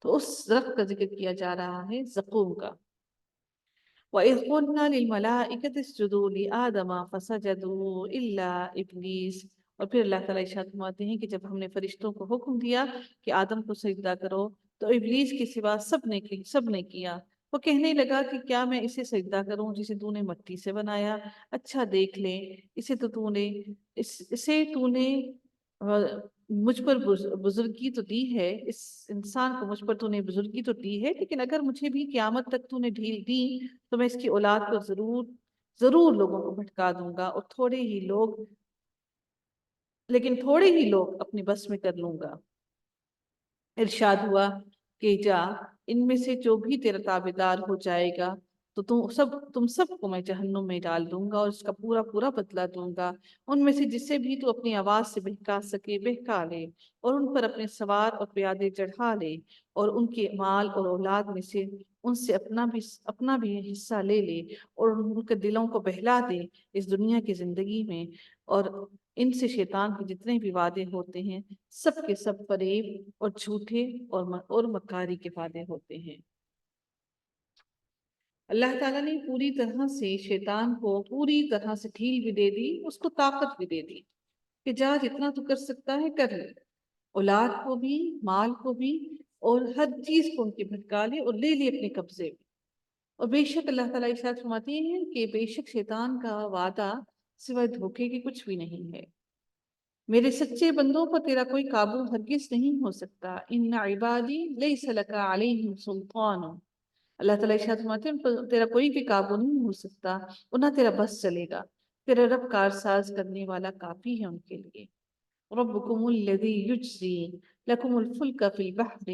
تو اس درخت کا ذکر کیا جا رہا ہے، زقوم کا۔ وَإِذْ قُلْنَا لِلْمَلَائِكَةِ اسْجُدُوا لِآدَمَ فَسَجَدُوا إِلَّا إِبْلِيسَ، اور پھر اللہ تعالیٰ ارشاد فرماتے ہیں کہ جب ہم نے فرشتوں کو حکم دیا کہ آدم کو سجدہ کرو، تو ابلیس کے سوا سب نے کیا۔ وہ کہنے لگا کہ کیا میں اسے سجدہ کروں جسے تو نے مٹی سے بنایا؟ اچھا دیکھ لے، اسے تو نے مجھ پر بزرگی تو دی ہے، اس انسان کو مجھ پر تو نے بزرگی تو دی ہے، لیکن اگر مجھے بھی قیامت تک تو نے ڈھیل دی تو میں اس کی اولاد کو ضرور لوگوں کو بھٹکا دوں گا، اور تھوڑے ہی لوگ اپنے بس میں کر لوں گا۔ ارشاد ہوا کہ جا، ان میں سے جو بھی تیرا تابعدار ہو جائے گا تو تم سب کو میں جہنم میں ڈال دوں گا، اور اس کا پورا پورا بدلہ دوں گا۔ ان میں سے جسے بھی تو اپنی آواز سے بہکا سکے بہکا لے، اور ان پر اپنے سوار اور پیادے چڑھا لے، اور ان کے مال اور اولاد میں سے ان سے اپنا بھی حصہ لے لے، اور ان کے دلوں کو بہلا دے اس دنیا کی زندگی میں، اور ان سے شیطان کے جتنے بھی وعدے ہوتے ہیں سب کے سب فریب اور جھوٹے اور مکاری کے وعدے ہوتے ہیں۔ اللہ تعالیٰ نے پوری طرح سے شیطان کو پوری طرح سے ڈھیل بھی دے دی، اس کو طاقت بھی دے دی کہ جا جتنا تو کر سکتا ہے کر لے، اولاد کو بھی، مال کو بھی، اور ہر چیز کو ان کے بھٹکا لے اور لے اپنے قبضے میں۔ اور بے شک اللہ تعالیٰ ارشاد فرماتے ہیں کہ بے شک شیطان کا وعدہ سوائے دھوکے کے کچھ بھی نہیں ہے۔ میرے سچے بندوں پر تیرا کوئی قابو ہرگز نہیں ہو سکتا۔ ان عبادی لیس لک علیہم سلطان، اللہ تعالیٰ ارشاد فرماتے ہیں تیرا کوئی بھی قابو نہیں ہو سکتا، اور نہ تیرا بس چلے گا۔ تیرا رب کارساز کرنے والا کافی ہے ان کے لیے۔ ربکم الذی یجزی لکم الفلک فی البحر،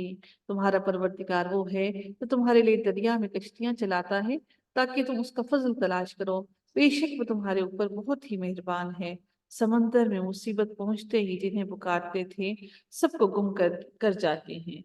تمہارا پروردگار وہ ہے جو تمہارے لیے دریا میں کشتیاں چلاتا ہے تاکہ تم اس کا فضل تلاش کرو، بے شک وہ تمہارے اوپر بہت ہی مہربان ہے۔ سمندر میں مصیبت پہنچتے ہی جنہیں پکارتے تھے سب کو گم کر جاتے ہیں،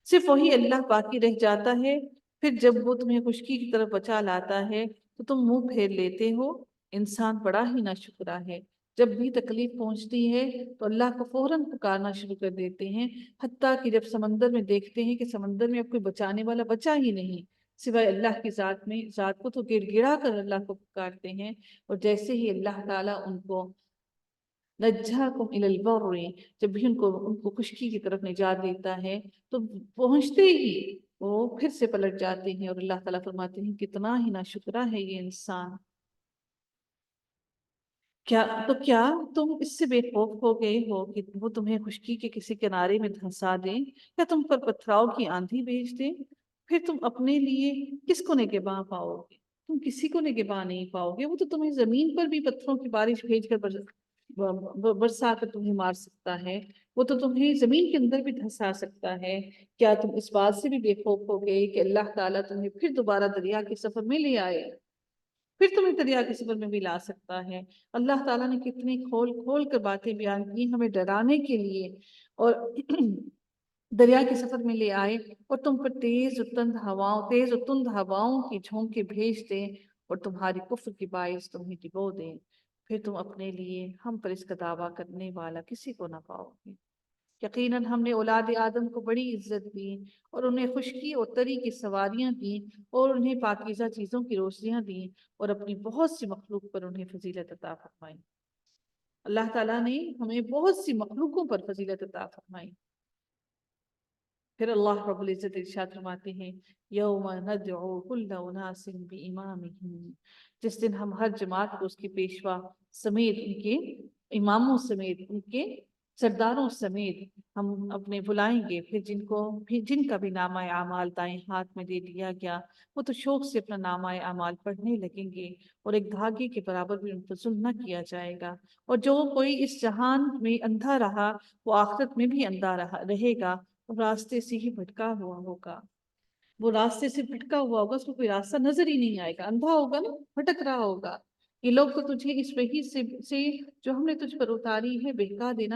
صرف وہی اللہ باقی رہ جاتا ہے۔ پھر جب وہ تمہیں خشکی کی طرف بچا لاتا ہے تو تم منہ پھیر لیتے ہو۔ انسان بڑا ہی ناشکرا ہے، جب بھی تکلیف پہنچتی ہے تو اللہ کو فوراً پکارنا شروع کر دیتے ہیں، حتیٰ کہ جب سمندر میں دیکھتے ہیں کہ سمندر میں اب کوئی بچانے والا بچا ہی نہیں سوائے اللہ کی ذات کو، تو گڑ گڑا کر اللہ کو پکارتے ہیں، اور جیسے ہی اللہ تعالیٰ ان کو نجاکم الی البر، جب بھی ان کو خشکی کی طرف نجات دیتا ہے تو پہنچتے ہی وہ پھر سے پلٹ جاتے ہیں، اور اللہ تعالیٰ فرماتے ہیں کتنا ہی ناشکرا ہے یہ انسان۔ کیا تم اس سے بے خوف ہو گئے ہو کہ وہ تمہیں خشکی کے کسی کنارے میں دھنسا دیں یا تم پر پتھراؤ کی آندھی بھیج دیں؟ پھر تم اپنے لیے کس کو نگہباں پاؤ گے؟ تم کسی کو نگہباں نہیں پاؤ گے، وہ تو تمہیں زمین پر بھی پتھروں کی بارش بھیج کر برسا کر تمہیں مار سکتا ہے، وہ تو تمہیں زمین کے اندر بھی دھنسا سکتا ہے۔ کیا تم اس بات سے بھی بے خوف ہو گئے کہ اللہ تعالیٰ تمہیں پھر دوبارہ دریا کے سفر میں لے آئے؟ پھر تمہیں دریا کے سفر میں بھی لا سکتا ہے۔ اللہ تعالیٰ نے کتنی کھول کھول کر باتیں بیان کی ہمیں ڈرانے کے لیے، اور دریا کے سفر میں لے آئے اور تم پر تیز و تند ہواؤں کی جھونکے بھیج دیں اور تمہاری کفر کی باعث تمہیں ڈبو دیں، پھر تم اپنے لیے ہم پر اس کا دعویٰ کرنے والا کسی کو نہ پاؤ گے۔ یقیناً ہم نے اولاد آدم کو بڑی عزت دی اور انہیں خشکی اور تری کی سواریاں دیں اور انہیں پاکیزہ چیزوں کی روزیاں دیں اور اپنی بہت سی مخلوق پر انہیں فضیلت عطا فرمائی۔ اللہ تعالیٰ نے ہمیں بہت سی مخلوقوں پر فضیلت عطا فرمائی۔ پھر اللہ رب العزت ارشاد فرماتے ہیں یوم ندعو کل اناس بامامہم، جس دن ہم ہر جماعت کو اس کے پیشوا سمیت، ان کے اماموں سمیت، ان کے سرداروں سمیت ہم اپنے بلائیں گے۔ پھر جن کا بھی نامہ اعمال دائیں ہاتھ میں دے دیا گیا وہ تو شوق سے اپنا نامہ اعمال پڑھنے لگیں گے، اور ایک دھاگے کے برابر بھی ان پر ظلم نہ کیا جائے گا۔ اور جو کوئی اس جہان میں اندھا رہا وہ آخرت میں بھی اندھا رہے گا، راستے سے ہی بھٹکا ہوا ہوگا۔ وہ راستے سے بھٹکا ہوا ہوگا، اس کو کوئی راستہ نظر ہی نہیں آئے گا، اندھا ہوگا نا، بھٹک رہا ہوگا۔ یہ لوگ تو تجھے اس وحی سے جو ہم نے تجھ پر اتاری ہے بہکا دینا